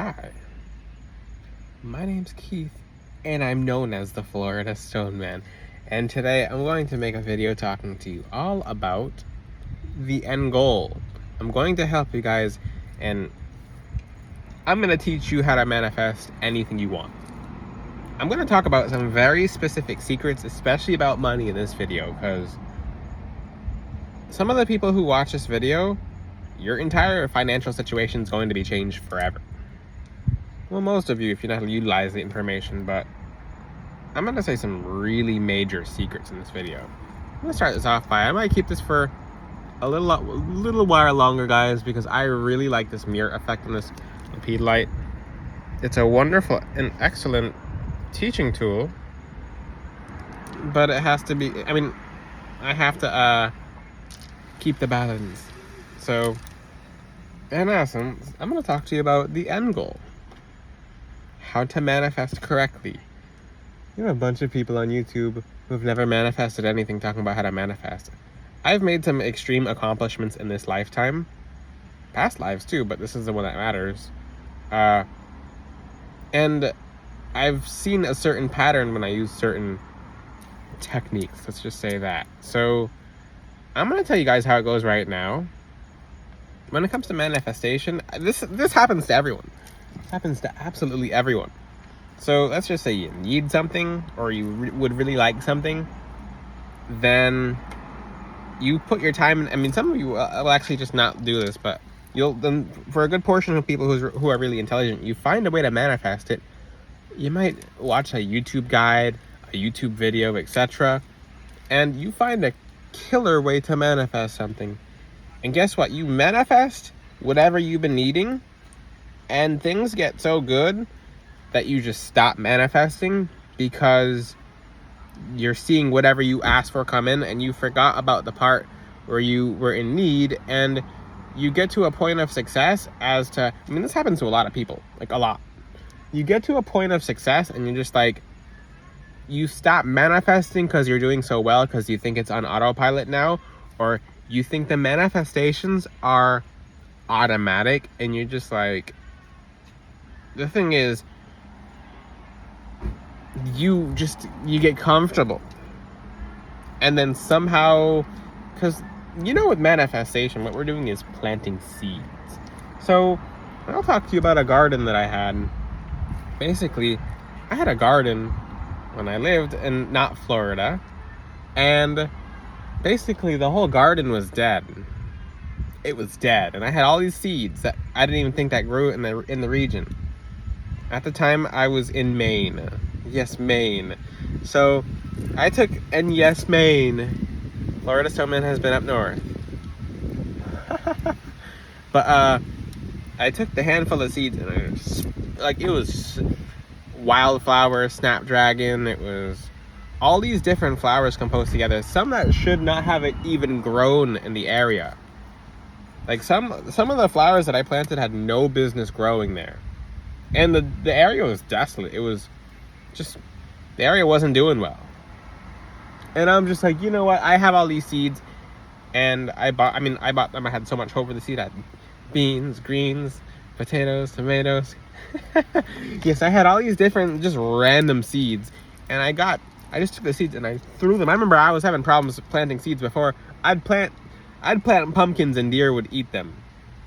Hi, my name's Keith, and I'm known as the Florida Stone Man. And today I'm going to make a video talking to you all about the end goal. I'm going to help you guys, and I'm going to teach you how to manifest anything you want. I'm going to talk about some very specific secrets, especially about money in this video, because some of the people who watch this video, your entire financial situation is going to be changed forever. Well, most of you, if you know how to utilize the information, but I'm going to say some really major secrets in this video. I'm going to start this off by, I might keep this for a little while longer, guys, because I really like this mirror effect on this lapide light. It's a wonderful and excellent teaching tool, but it has to be, I have to keep the balance. So, in essence, I'm going to talk to you about the end goal. How to manifest correctly. You have a bunch of people on YouTube who've never manifested anything talking about how to manifest. I've made some extreme accomplishments in this lifetime. Past lives too, but this is the one that matters. And I've seen a certain pattern when I use certain techniques. Let's just say that. So I'm going to tell you guys how it goes right now. When it comes to manifestation, this happens to everyone. Happens to absolutely everyone. So let's just say you need something, or you would really like something, then you put your time in. Some of you will actually just not do this, but then for a good portion of people who are really intelligent, you find a way to manifest it. You might watch a YouTube guide, a YouTube video, etc., and you find a killer way to manifest something. And guess what? You manifest whatever you've been needing, and things get so good that you just stop manifesting because you're seeing whatever you asked for come in, and you forgot about the part where you were in need, and you get to a point of success this happens to a lot of people, like a lot. You get to a point of success and you're just like, you stop manifesting because you're doing so well because you think it's on autopilot now, or you think the manifestations are automatic, and you're just like, the thing is, you get comfortable, and then somehow, because with manifestation, what we're doing is planting seeds. So I'll talk to you about a garden that I had. Basically, I had a garden when I lived in not Florida, and basically the whole garden was dead. It was dead, and I had all these seeds that I didn't even think that grew in the region. At the time, I was in Maine. Yes, Maine. So I took, and yes, Maine. Florida Stone Man has been up north. But I took the handful of seeds, and it was wildflower, snapdragon. It was all these different flowers composed together. Some that should not have even grown in the area. Like some of the flowers that I planted had no business growing there. And the area was desolate. It was just, the area wasn't doing well. And I'm just like, you know what? I have all these seeds, and I bought them. I had so much hope for the seed. I had beans, greens, potatoes, tomatoes. Yes, I had all these different, just random seeds. And I just took the seeds and I threw them. I remember I was having problems planting seeds before. I'd plant pumpkins and deer would eat them.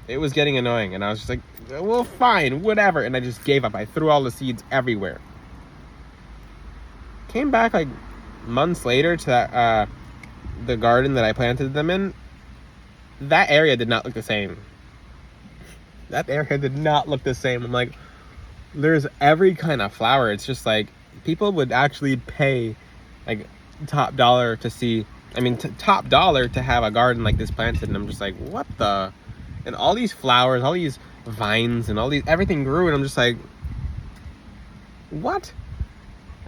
It was getting annoying, and I was just like, well, fine, whatever. And I just gave up. I threw all the seeds everywhere. Came back like months later to the garden that I planted them in. That area did not look the same. That area did not look the same. I'm like, there's every kind of flower. It's just like, people would actually pay like top dollar to see, top dollar to have a garden like this planted. And I'm just like, what the? And all these flowers, all these vines, and everything grew, and I'm just like, what?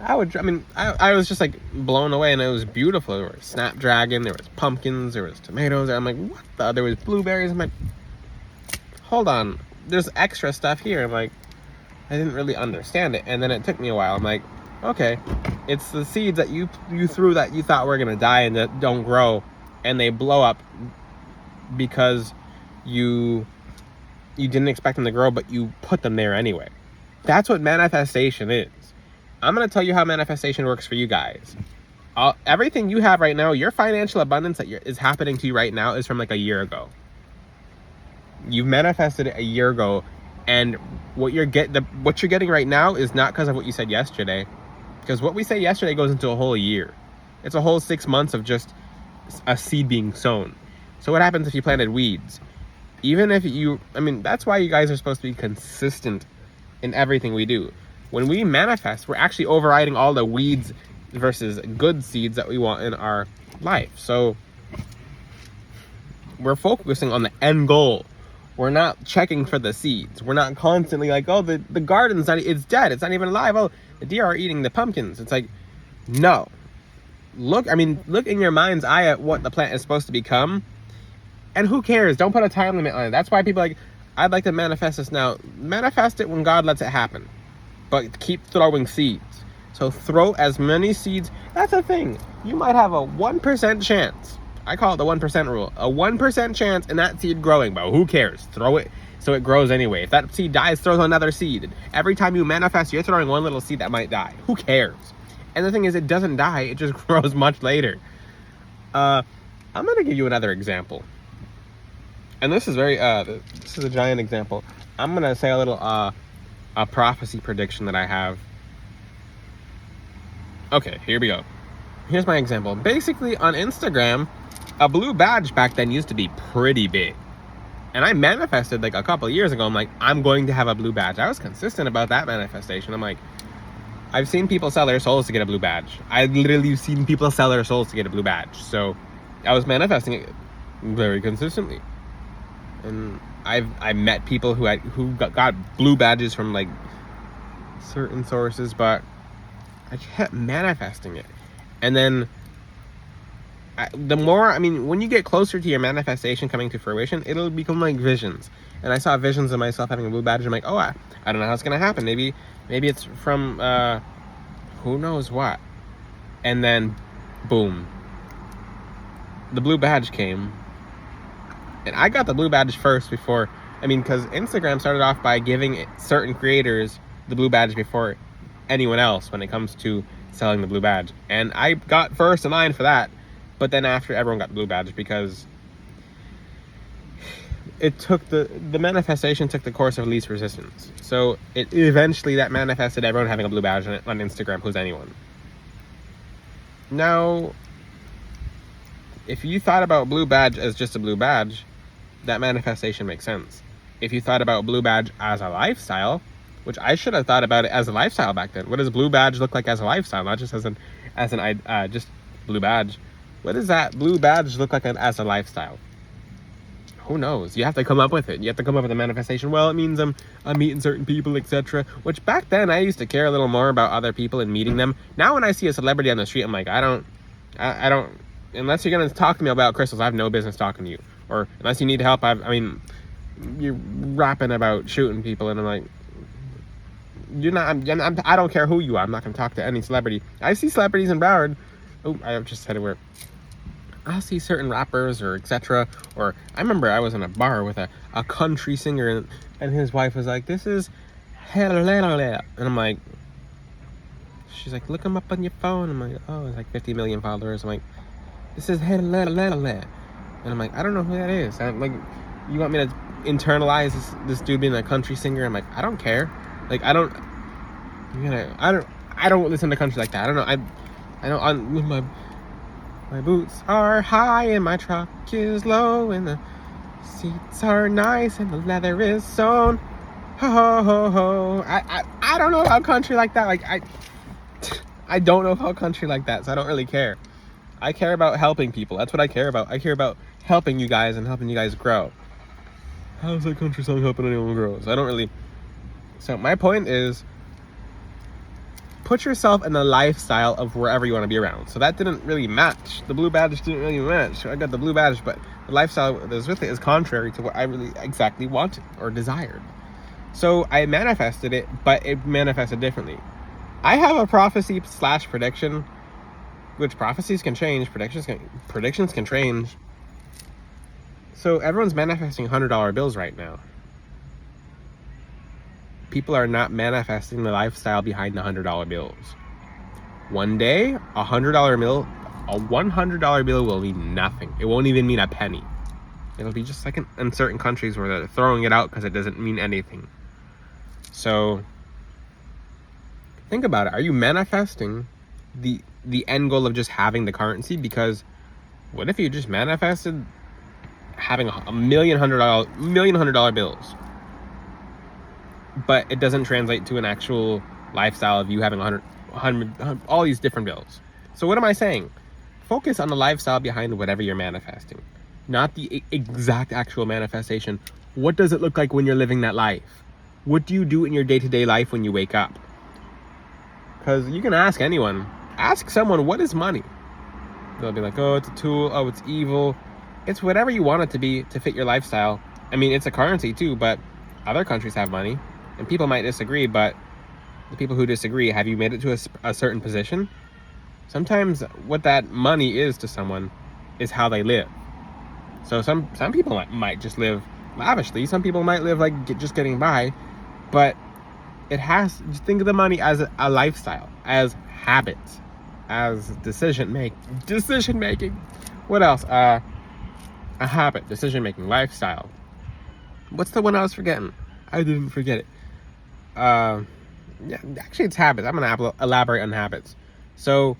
I was just like blown away, and it was beautiful. There was snapdragon, there was pumpkins, there was tomatoes. I'm like, what the? There was blueberries. I'm like, hold on, there's extra stuff here. I'm like, I didn't really understand it, and then it took me a while. I'm like, okay, it's the seeds that you threw that you thought were gonna die and that don't grow, and they blow up because you you didn't expect them to grow, but you put them there anyway. That's what manifestation is. I'm going to tell you how manifestation works for you guys. Everything you have right now, your financial abundance that is happening to you right now is from like a year ago. You've manifested it a year ago, and what you're getting right now is not because of what you said yesterday. Because what we say yesterday goes into a whole year. It's a whole 6 months of just a seed being sown. So what happens if you planted weeds? Even if that's why you guys are supposed to be consistent in everything we do. When we manifest, we're actually overriding all the weeds versus good seeds that we want in our life. So we're focusing on the end goal. We're not checking for the seeds. We're not constantly like, oh, the garden's it's dead. It's not even alive. Oh, the deer are eating the pumpkins. It's like, no. Look in your mind's eye at what the plant is supposed to become. And who cares? Don't put a time limit on it. That's why people are like, I'd like to manifest this now. Manifest it when God lets it happen. But keep throwing seeds. So throw as many seeds. That's the thing. You might have a 1% chance. I call it the 1% rule. A 1% chance in that seed growing, but who cares? Throw it so it grows anyway. If that seed dies, throw another seed. Every time you manifest, you're throwing one little seed that might die. Who cares? And the thing is, it doesn't die. It just grows much later. I'm going to give you another example. And this is this is a giant example. I'm going to say a little a prophecy prediction that I have. Okay, here we go. Here's my example. Basically, on Instagram, a blue badge back then used to be pretty big. And I manifested like a couple of years ago. I'm like, I'm going to have a blue badge. I was consistent about that manifestation. I'm like, I've seen people sell their souls to get a blue badge. I've literally seen people sell their souls to get a blue badge. So I was manifesting it very consistently. And I met people who got blue badges from like certain sources, but I kept manifesting it. And then when you get closer to your manifestation coming to fruition, it'll become like visions. And I saw visions of myself having a blue badge. I'm like, oh, I don't know how it's gonna happen. Maybe it's from who knows what. And then, boom, the blue badge came. And I got the blue badge first because Instagram started off by giving certain creators the blue badge before anyone else when it comes to selling the blue badge. And I got first in line for that. But then after, everyone got the blue badge because it took the manifestation took the course of least resistance. So it eventually that manifested everyone having a blue badge on Instagram who's anyone. Now, if you thought about blue badge as just a blue badge, that manifestation makes sense. If you thought about blue badge as a lifestyle, which I should have thought about it as a lifestyle back then. What does blue badge look like as a lifestyle, not just as just blue badge? What does that blue badge look like as a lifestyle? Who knows? You have to come up with it. You have to come up with a manifestation. Well, it means I'm meeting certain people, etc. Which back then I used to care a little more about other people and meeting them. Now when I see a celebrity on the street, I'm like, I don't. Unless you're gonna talk to me about crystals, I have no business talking to you. Or unless you need help, you're rapping about shooting people, and I'm like, you're not. I don't care who you are. I'm not gonna talk to any celebrity. I see celebrities in Broward. Oh, I just said it where. I'll see certain rappers or etc. Or I remember I was in a bar with a country singer, and his wife was like, "This is and I'm like, she's like, look him up on your phone. I'm like, oh, it's like 50 million followers. I'm like, this is and I'm like, I don't know who that is. I'm like, you want me to internalize this dude being a country singer? I'm like, I don't care. Like, I don't listen to country like that. I don't know. I don't. My boots are high and my truck is low and the seats are nice and the leather is sewn. Ho ho ho ho. I don't know about country like that. Like I don't know about country like that, so I don't really care. I care about helping people. That's what I care about. I care about helping you guys and helping you guys grow. How's that country song helping anyone grow? So I don't really. So my point is, put yourself in the lifestyle of wherever you want to be around. So that didn't really match. The blue badge didn't really match. So I got the blue badge, but the lifestyle that is with it is contrary to what I really exactly wanted or desired. So I manifested it, but it manifested differently. I have a prophecy / prediction, which prophecies can change, predictions can change. So everyone's manifesting $100 bills right now. people are not manifesting the lifestyle behind the $100 bills. One day, a $100 bill will mean nothing. It won't even mean a penny. It'll be just like in certain countries where they're throwing it out because it doesn't mean anything. So think about it. Are you manifesting the end goal of just having the currency? Because what if you just manifested having a million $100 bills, but it doesn't translate to an actual lifestyle of you having 100 all these different bills? So what am I saying? Focus on the lifestyle behind whatever you're manifesting, not the exact actual manifestation. What does it look like when you're living that life? What do you do in your day-to-day life when you wake up? Because you can ask anyone. Ask someone, what is money? They'll be like, oh, it's a tool. Oh, it's evil. It's whatever you want it to be to fit your lifestyle. I mean, it's a currency too, but other countries have money. And people might disagree, but the people who disagree, have you made it to a certain position? Sometimes what that money is to someone is how they live. So some people might just live lavishly. Some people might live like just getting by. But it has, just think of the money as a lifestyle, as habits, as decision making. What else? A habit, decision making, lifestyle. What's the one I was forgetting? I didn't forget it. Yeah, actually it's habits. I'm gonna elaborate on habits. So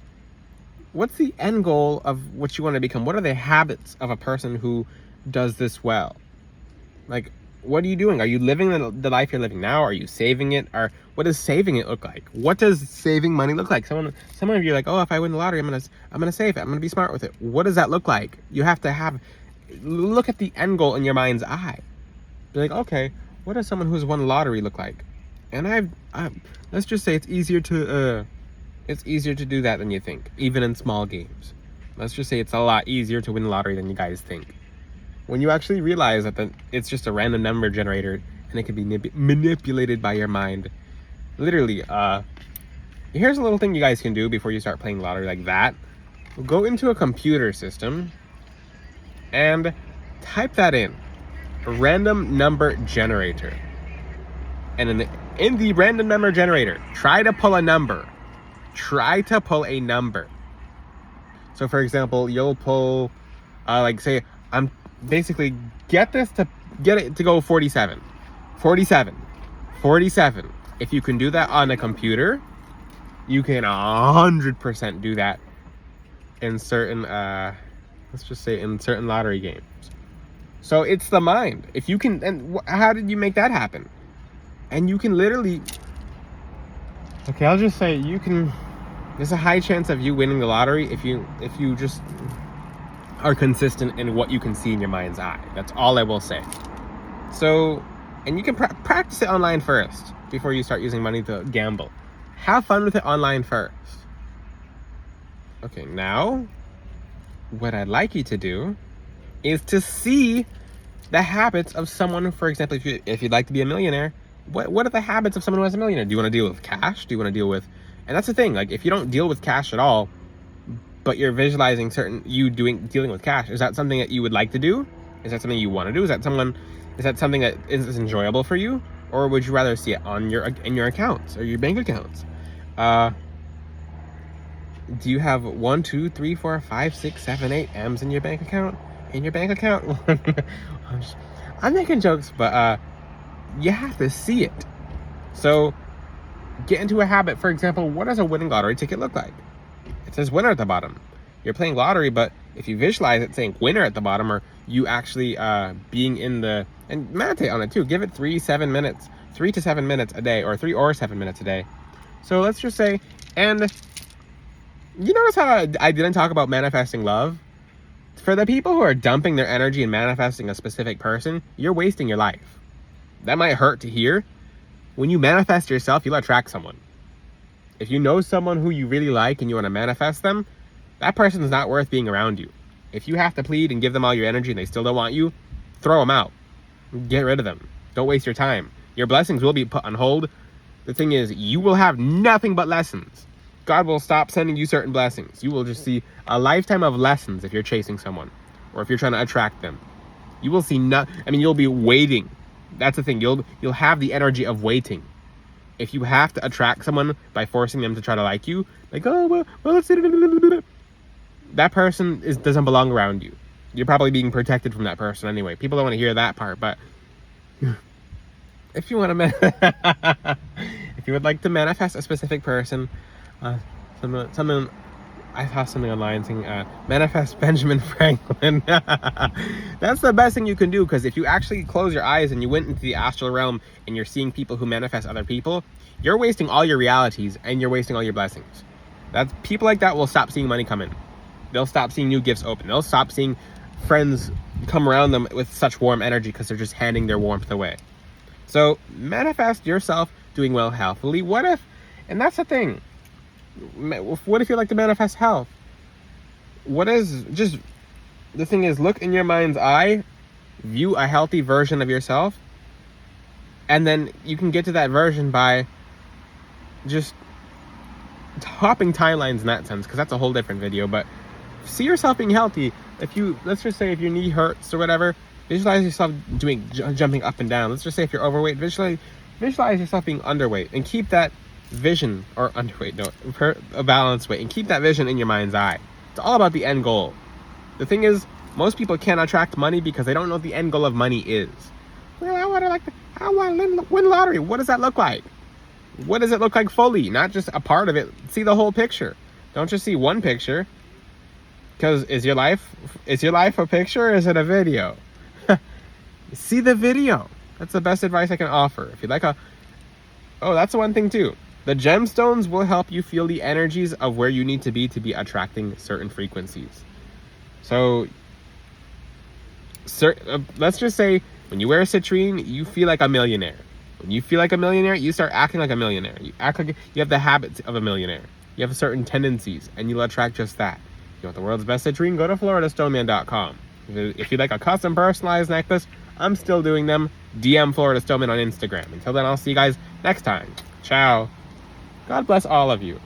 what's the end goal of what you want to become? What are the habits of a person who does this well? Like, what are you doing? Are you living the life you're living now? Are you saving it? Or what does saving it look like? What does saving money look like? Some of you are like, oh, if I win the lottery, I'm gonna save it. I'm gonna be smart with it. What does that look like? You have to look at the end goal in your mind's eye. Be like, okay, what does someone who's won the lottery look like? And let's just say it's easier to do that than you think, even in small games. Let's just say it's a lot easier to win the lottery than you guys think. When you actually realize that it's just a random number generator and it can be manipulated by your mind. Literally, here's a little thing you guys can do before you start playing lottery like that. Go into a computer system and type that in. A random number generator. And in the random number generator, try to pull a number. So for example, you'll pull, like say, I'm basically get it to go 47. If you can do that on a computer, you can 100% do that in certain, let's just say in certain lottery games. So it's the mind. If you can, and how did you make that happen? And you can literally, okay, I'll just say there's a high chance of you winning the lottery if you just are consistent in what you can see in your mind's eye. That's all I will say. So, and you can practice it online first before you start using money to gamble. Have fun with it online first. Okay, now what I'd like you to do is to see the habits of someone. For example, if you'd like to be a millionaire, what are the habits of someone who is a millionaire? Do you want to deal with cash? Do you want to deal with, and that's the thing, like if you don't deal with cash at all, but you're visualizing dealing with cash, is that something that you would like to do? Is that something you want to do? Is that something that is enjoyable for you? Or would you rather see it in your accounts or your bank accounts? Do you have 1, 2, 3, 4, 5, 6, 7, 8 M's in your bank account? I'm making jokes, but you have to see it. So get into a habit. For example, what does a winning lottery ticket look like? It says winner at the bottom. You're playing lottery, but if you visualize it saying winner at the bottom, or you actually being in the, and meditate on it too. Give it 3 to 7 minutes a day, or 3 or 7 minutes a day. So let's just say, and you notice how I didn't talk about manifesting love? For the people who are dumping their energy in manifesting a specific person, you're wasting your life. That might hurt to hear. When you manifest yourself, you'll attract someone. If you know someone who you really like and you want to manifest them, that person is not worth being around you. If you have to plead and give them all your energy and they still don't want you, throw them out. Get rid of them. Don't waste your time. Your blessings will be put on hold. The thing is, you will have nothing but lessons. God will stop sending you certain blessings. You will just see a lifetime of lessons if you're chasing someone or if you're trying to attract them. You will see you'll be waiting. That's the thing. You'll have the energy of waiting. if you have to attract someone by forcing them to try to like you, like, oh, well let's see, that person doesn't belong around you. You're probably being protected from that person anyway. People don't want to hear that part, but if you want to, if you would like to manifest a specific person, someone, I saw something online saying, manifest Benjamin Franklin. That's the best thing you can do, because if you actually close your eyes and you went into the astral realm and you're seeing people who manifest other people, you're wasting all your realities and you're wasting all your blessings. That's people like that will stop seeing money come in. They'll stop seeing new gifts open. They'll stop seeing friends come around them with such warm energy because they're just handing their warmth away. So manifest yourself doing well healthily. What if, and that's the thing, what if you like to manifest health? The thing is, look in your mind's eye, view a healthy version of yourself, and then you can get to that version by just hopping timelines in that sense, because that's a whole different video. But see yourself being healthy. Let's just say if your knee hurts or whatever, visualize yourself jumping up and down. Let's just say if you're overweight, visualize yourself being underweight, and keep that vision, or underweight, no, a balanced weight, and keep that vision in your mind's eye. It's all about the end goal. The thing is, most people can't attract money because they don't know what the end goal of money is. Well, I want to win lottery. What does that look like? What does it look like fully? Not just a part of it. See the whole picture. Don't just see one picture. Because is your life a picture, or is it a video? See the video. That's the best advice I can offer. If you like that's the one thing too. The gemstones will help you feel the energies of where you need to be attracting certain frequencies. So, let's just say when you wear a citrine, you feel like a millionaire. When you feel like a millionaire, you start acting like a millionaire. You act like you have the habits of a millionaire. You have certain tendencies, and you'll attract just that. You want the world's best citrine? Go to FloridaStoneman.com. If you'd like a custom personalized necklace, I'm still doing them. DM Florida Stoneman on Instagram. Until then, I'll see you guys next time. Ciao. God bless all of you.